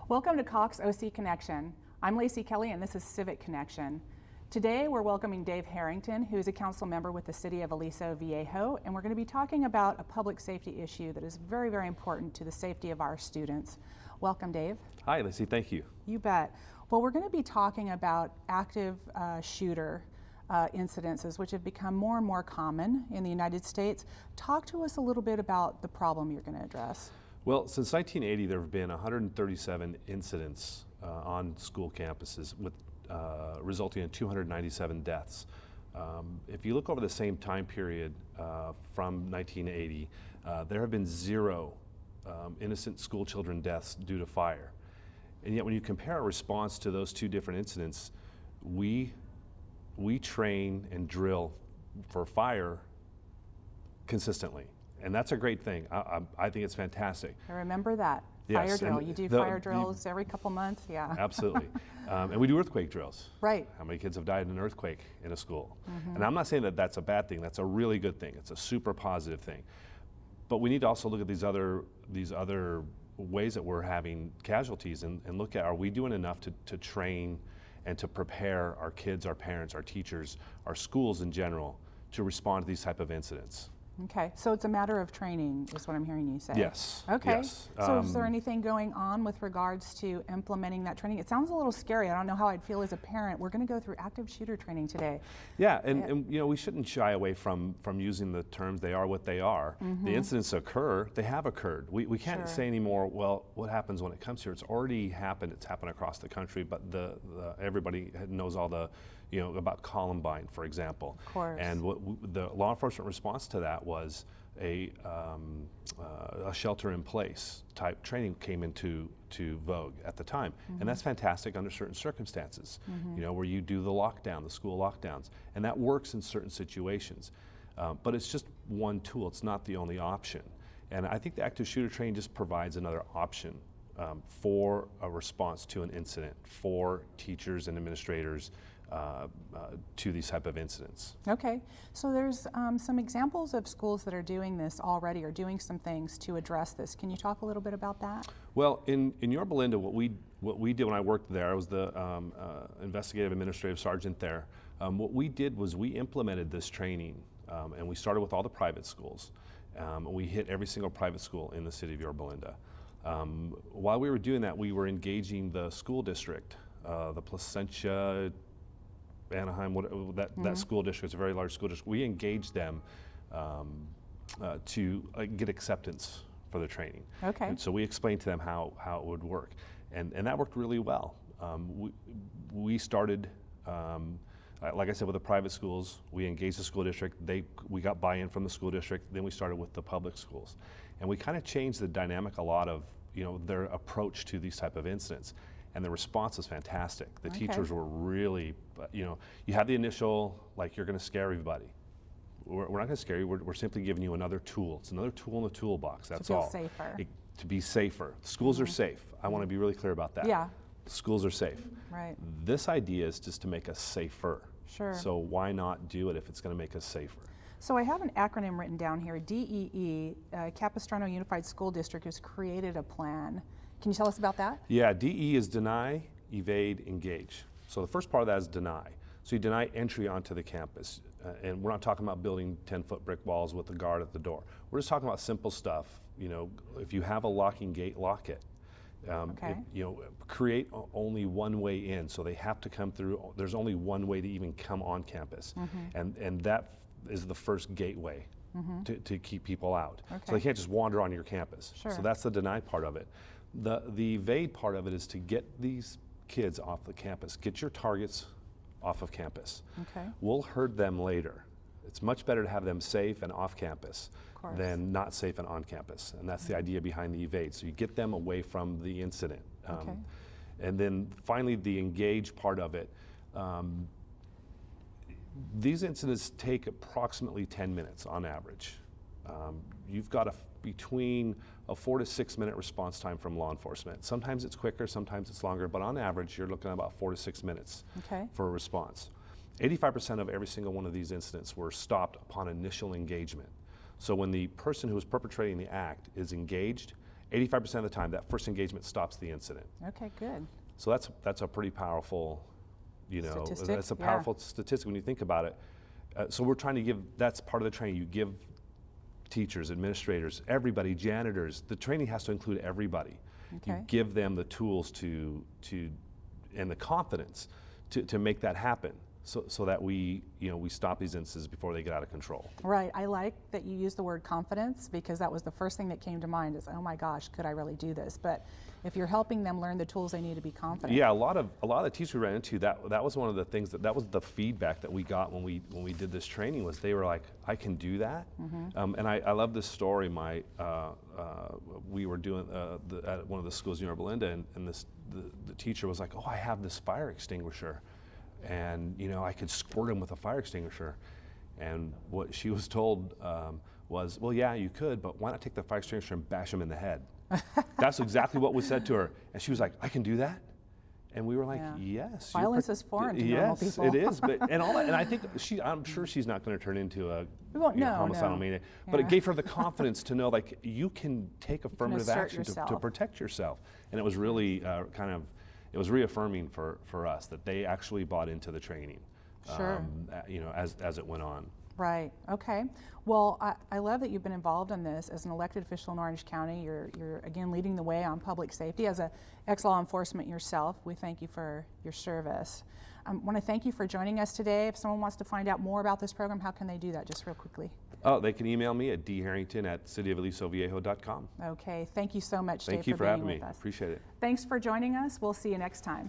Welcome to Cox OC Connection. I'm Lacy Kelly and this is Civic Connection. Today we're welcoming Dave Harrington, who is a council member with the City of Aliso Viejo, and we're going to be talking about a public safety issue that is very, very important to the safety of our students. Welcome, Dave. Hi, Lacy. Thank you. You bet. Well, we're going to be talking about active shooter incidences, which have become more and more common in the United States. Talk to us a little bit about the problem you're going to address. Well, since 1980, there have been 137 incidents on school campuses, with resulting in 297 deaths. If you look over the same time period from 1980, there have been zero innocent school children deaths due to fire. And yet when you compare our response to those two different incidents, we train and drill for fire consistently. And that's a great thing. I think it's fantastic. I remember that. Yes, fire drill. You do fire drills every couple months? Yeah. Absolutely. And we do earthquake drills. Right. How many kids have died in an earthquake in a school? Mm-hmm. And I'm not saying that that's a bad thing. That's a really good thing. It's a super positive thing. But we need to also look at these other ways that we're having casualties and look at, are we doing enough to train and to prepare our kids, our parents, our teachers, our schools in general to respond to these type of incidents? Okay, so it's a matter of training is what I'm hearing you say. Yes. Okay, yes. So is there anything going on with regards to implementing that training? It sounds a little scary. I don't know how I'd feel as a parent. We're going to go through active shooter training today. Yeah, and you know, we shouldn't shy away from using the terms they are what they are. Mm-hmm. The incidents occur, they have occurred. We can't Sure. say anymore, well, what happens when it comes here? It's already happened, it's happened across the country, but everybody knows all the, you know, about Columbine, for example. Of course. And what the law enforcement response to that was a shelter-in-place type training came into vogue at the time, mm-hmm. and that's fantastic under certain circumstances. Mm-hmm. You know, where you do the lockdown, the school lockdowns, and that works in certain situations. But it's just one tool; it's not the only option. And I think the active shooter training just provides another option for a response to an incident for teachers and administrators. To these type of incidents. Okay, so there's some examples of schools that are doing this already or doing some things to address this. Can you talk a little bit about that? Well, in Yorba Linda, what we did when I worked there, I was the investigative administrative sergeant there. What we did was we implemented this training, and we started with all the private schools. We hit every single private school in the city of Yorba Linda. While we were doing that, we were engaging the school district, the Placentia, Anaheim, that school district is a very large school district. We engaged them to get acceptance for the training. Okay. And so we explained to them how it would work, and that worked really well. We started, like I said, with the private schools. We engaged the school district. We got buy-in from the school district. Then we started with the public schools, and we kind of changed the dynamic a lot of their approach to these type of incidents. And the response was fantastic. The teachers were really, you have the initial, like, you're going to scare everybody. We're not going to scare you. We're simply giving you another tool. It's another tool in the toolbox. That's all. To feel safer. To be safer. Schools are safe. I want to be really clear about that. Yeah. Schools are safe. Right. This idea is just to make us safer. Sure. So why not do it if it's going to make us safer? So I have an acronym written down here. DEE, Capistrano Unified School District, has created a plan. Can you tell us about that? Yeah, DE is deny, evade, engage. So the first part of that is deny. So you deny entry onto the campus. And we're not talking about building 10-foot brick walls with a guard at the door. We're just talking about simple stuff. If you have a locking gate, lock it. Create only one way in, so they have to come through. There's only one way to even come on campus. Mm-hmm. And that is the first gateway. Mm-hmm. to keep people out. Okay. So they can't just wander on your campus. Sure. So that's the deny part of it. The evade part of it is to get these kids off the campus, get your targets off of campus. Okay. We'll herd them later. It's much better to have them safe and off campus than not safe and on campus. And that's the idea behind the evade. So you get them away from the incident. And then finally the engage part of it. These incidents take approximately 10 minutes on average. You've got between a 4 to 6 minute response time from law enforcement. Sometimes it's quicker, sometimes it's longer, but on average you're looking at about 4 to 6 minutes for a response. 85% of every single one of these incidents were stopped upon initial engagement. So when the person who is perpetrating the act is engaged 85% of the time, that first engagement stops the incident. Okay, good. So that's a pretty powerful, Statistic, that's a powerful statistic when you think about it. So we're trying to give, that's part of the training. You give teachers, administrators, everybody, janitors. The training has to include everybody. Okay. You give them the tools and the confidence to make that happen. So that we stop these incidents before they get out of control. Right. I like that you used the word confidence, because that was the first thing that came to mind is, oh my gosh, could I really do this? But if you're helping them learn the tools they need to be confident. Yeah, a lot of the teachers we ran into, that was one of the things that was the feedback that we got when we did this training, was they were like, I can do that. Mm-hmm. And I love this story. We were doing at one of the schools in Yorba Linda, and the teacher was like, oh, I have this fire extinguisher. And I could squirt him with a fire extinguisher. And what she was told was, well, yeah, you could, but why not take the fire extinguisher and bash him in the head? That's exactly what was said to her. And she was like, I can do that? And we were like, yes. Violence is foreign to normal people. Yes, it is. But and all that, and I think I'm sure she's not going to turn into a homicidal maniac. But it gave her the confidence to know, like, you can take affirmative action to protect yourself. And it was really it was reaffirming for us that they actually bought into the training, sure. As it went on. Right. Okay. Well, I love that you've been involved in this as an elected official in Orange County. You're again leading the way on public safety as an ex-law enforcement yourself. We thank you for your service. I want to thank you for joining us today. If someone wants to find out more about this program, how can they do that? Just real quickly. Oh, they can email me at dharrington@cityofalisoviejo.com. Okay. Thank you so much, Dave, Thank you for having me. with us. Appreciate it. Thanks for joining us. We'll see you next time.